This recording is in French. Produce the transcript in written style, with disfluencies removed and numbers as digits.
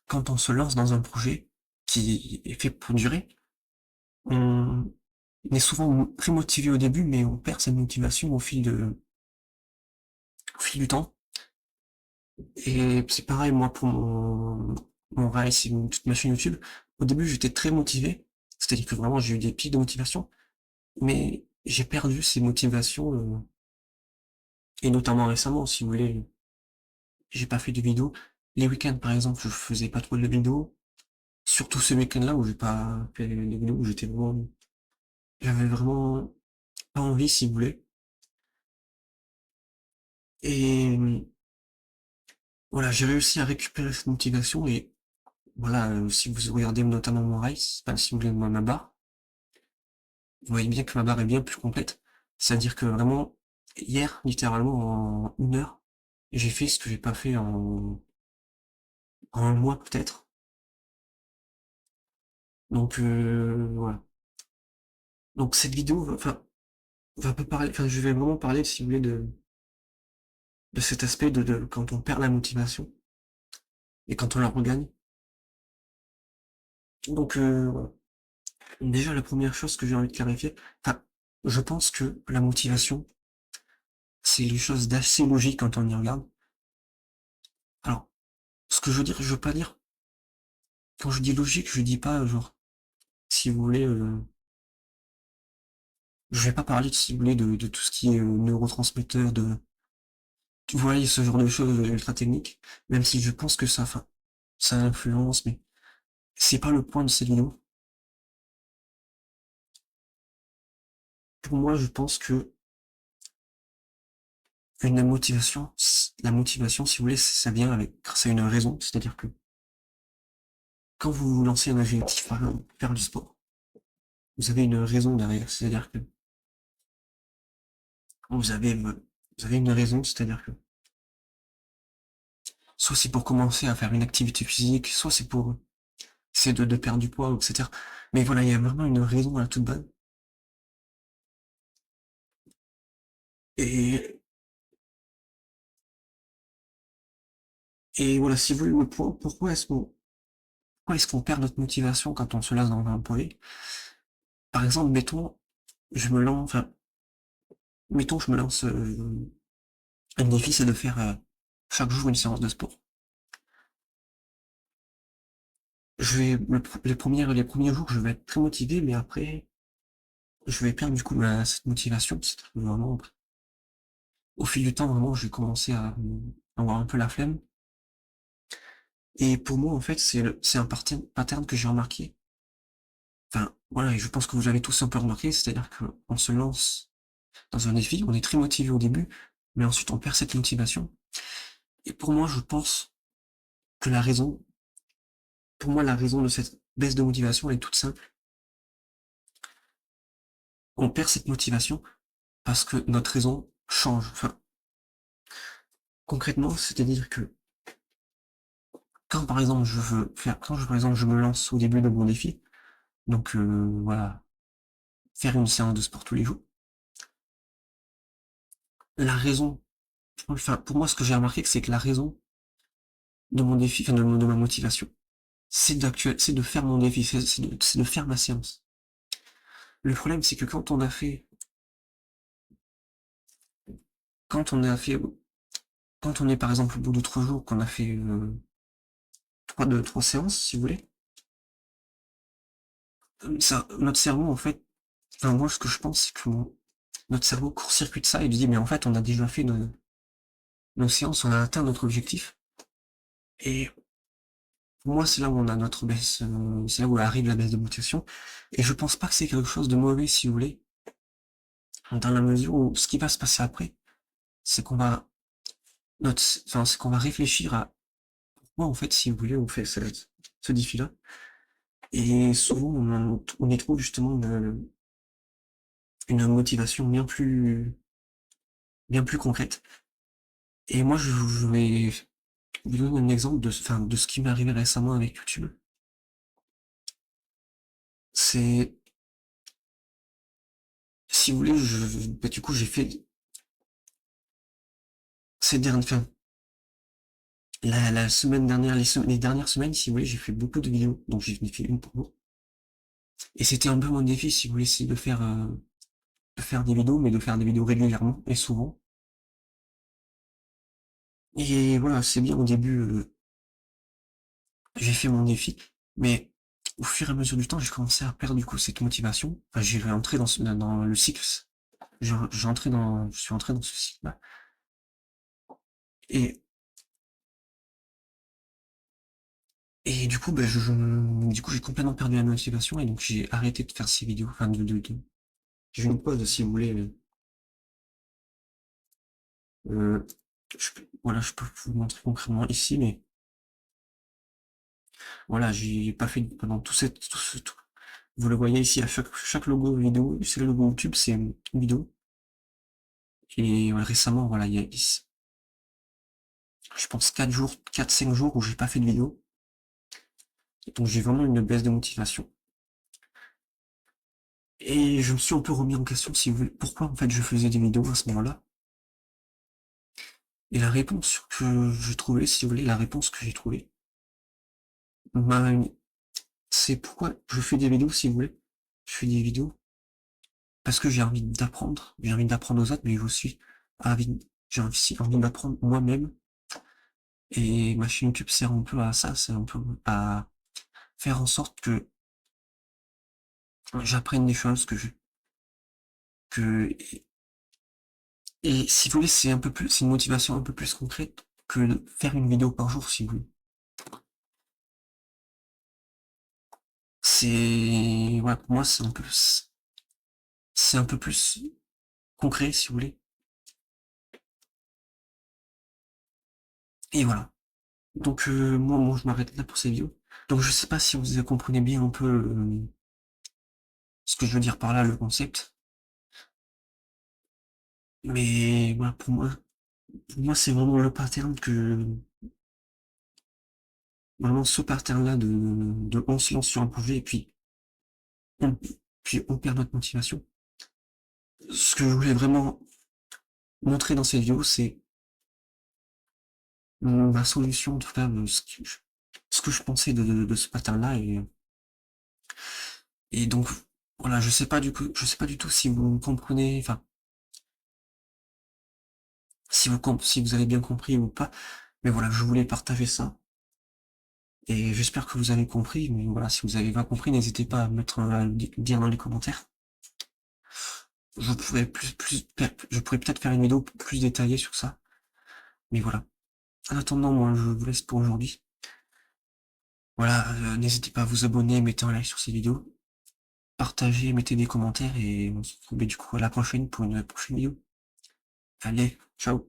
quand on se lance dans un projet qui est fait pour durer, on est souvent très motivé au début, mais on perd cette motivation au fil du temps. Et c'est pareil, moi, pour mon Rise et toute ma chaîne YouTube. Au début, j'étais très motivé. C'est-à-dire que vraiment, j'ai eu des pics de motivation. Mais j'ai perdu ces motivations, et notamment récemment, si vous voulez, j'ai pas fait de vidéos. Les week-ends, par exemple, je faisais pas trop de vidéos. Surtout ce week-end-là où j'ai pas fait des vidéos, où j'avais vraiment pas envie, si vous voulez. Et voilà, j'ai réussi à récupérer cette motivation et voilà, si vous regardez notamment mon Rise, enfin, si vous voulez ma barre, vous voyez bien que ma barre est bien plus complète. C'est-à-dire que vraiment, hier, littéralement, en 1 heure, j'ai fait ce que j'ai pas fait en un mois peut-être. Donc voilà. Donc cette vidéo, enfin, va pas parler, enfin, je vais vraiment parler, si vous voulez, de cet aspect de quand on perd la motivation et quand on la regagne. Donc voilà. Déjà, la première chose que j'ai envie de clarifier, enfin, je pense que la motivation, c'est une chose d'assez logique quand on y regarde. Alors, ce que je veux dire, je veux pas dire, quand je dis logique, je dis pas, genre, si vous voulez, je vais pas parler, si vous voulez, de tout ce qui est neurotransmetteur, vous voyez, ce genre de choses ultra techniques, même si je pense que ça, enfin, ça influence, mais c'est pas le point de cette vidéo. Pour moi, je pense que la motivation, si vous voulez, ça vient avec, grâce à une raison, c'est-à-dire que quand vous vous lancez un objectif, par exemple, faire du sport, vous avez une raison derrière, c'est-à-dire que vous avez, vous avez une raison, c'est-à-dire que soit c'est pour commencer à faire une activité physique, soit c'est pour essayer de perdre du poids, etc. Mais voilà, il y a vraiment une raison à la toute base. Et, et voilà, si vous voulez le point, pourquoi est-ce qu'on perd notre motivation quand on se lance dans un projet? Par exemple, mettons, je me lance un défi, c'est de faire chaque jour une séance de sport. Les premiers jours, je vais être très motivé, mais après, je vais perdre du coup cette motivation. C'est vraiment, au fil du temps, vraiment, je vais commencer à avoir un peu la flemme. Et pour moi, en fait, c'est un pattern que j'ai remarqué. Enfin, voilà, et je pense que vous avez tous un peu remarqué, c'est-à-dire qu'on se lance dans un défi, on est très motivé au début, mais ensuite on perd cette motivation. Et pour moi, je pense que pour moi, la raison de cette baisse de motivation est toute simple. On perd cette motivation parce que notre raison change. Enfin, concrètement, c'est-à-dire que par exemple, je me lance au début de mon défi, donc voilà, faire une séance de sport tous les jours. La raison, enfin, pour moi, ce que j'ai remarqué, c'est que la raison de mon défi, enfin, de ma motivation, c'est de faire mon défi, c'est de faire ma séance. Le problème, c'est que quand on a fait, quand on est par exemple au bout de 3 jours, qu'on a fait trois séances, si vous voulez, ça, notre cerveau, en fait, enfin, moi, ce que je pense, c'est que notre cerveau court-circuite ça et lui dit, mais en fait, on a déjà fait nos séances, on a atteint notre objectif. Et pour moi, c'est là où on a notre baisse, c'est là où arrive la baisse de motivation. Et je pense pas que c'est quelque chose de mauvais, si vous voulez, dans la mesure où ce qui va se passer après, c'est qu'on va c'est qu'on va réfléchir à pourquoi, en fait, si vous voulez, on fait ce défi-là. Et souvent, on y trouve justement une motivation bien plus concrète. Et moi, je vais vous donner un exemple de ce qui m'est arrivé récemment avec YouTube. C'est, si vous voulez, bah, du coup, j'ai fait ces dernières, enfin, La semaine dernière, les dernières semaines, si vous voulez, j'ai fait beaucoup de vidéos, donc j'ai fait une pour vous. Et c'était un peu mon défi, si vous voulez, c'est de faire des vidéos, mais de faire des vidéos régulièrement et souvent. Et voilà, c'est bien au début, j'ai fait mon défi, mais au fur et à mesure du temps, j'ai commencé à perdre du coup cette motivation. Enfin, j'ai rentré dans le cycle. Je suis entré dans ce cycle-là. Et, et du coup, du coup, j'ai complètement perdu la motivation et donc j'ai arrêté de faire ces vidéos. Enfin, j'ai une pause, si vous voulez. Euh, voilà, je peux vous montrer concrètement ici, mais voilà, j'ai pas fait pendant tout. Vous le voyez ici, à chaque logo vidéo, c'est le logo YouTube, c'est une vidéo. Et voilà, récemment, voilà, il y a, je pense 5 jours où j'ai pas fait de vidéo. Donc j'ai vraiment une baisse de motivation. Et je me suis un peu remis en question, si vous voulez, pourquoi en fait je faisais des vidéos à ce moment-là. Et la réponse que j'ai trouvée, si vous voulez, la réponse que j'ai trouvée, bah, c'est pourquoi je fais des vidéos, si vous voulez. Je fais des vidéos parce que j'ai envie d'apprendre aux autres, mais envie, j'ai aussi envie d'apprendre moi-même. Et ma chaîne YouTube sert un peu à ça, c'est un peu à faire en sorte que j'apprenne des choses que, et si vous voulez, c'est une motivation un peu plus concrète que de faire une vidéo par jour, si vous voulez. Ouais, pour moi, c'est un peu plus concret, si vous voulez. Et voilà. Donc, moi, je m'arrête là pour cette vidéo. Donc, je sais pas si vous comprenez bien un peu ce que je veux dire par là, le concept. Mais voilà, pour moi, c'est vraiment le pattern vraiment ce pattern-là de on se lance sur un projet et on, on perd notre motivation. Ce que je voulais vraiment montrer dans cette vidéo, c'est ma solution, en tout cas, ce que je pensais de ce pattern-là. Et donc, voilà, je sais pas du tout si vous comprenez, enfin, si vous avez bien compris ou pas. Mais voilà, je voulais partager ça. Et j'espère que vous avez compris. Mais voilà, si vous avez pas compris, n'hésitez pas à le dire dans les commentaires. Je pourrais peut-être faire une vidéo plus détaillée sur ça. Mais voilà. En attendant, moi, je vous laisse pour aujourd'hui. Voilà, n'hésitez pas à vous abonner, mettez un like sur ces vidéos, partagez, mettez des commentaires et on se retrouve du coup à la prochaine pour une prochaine vidéo. Allez, ciao!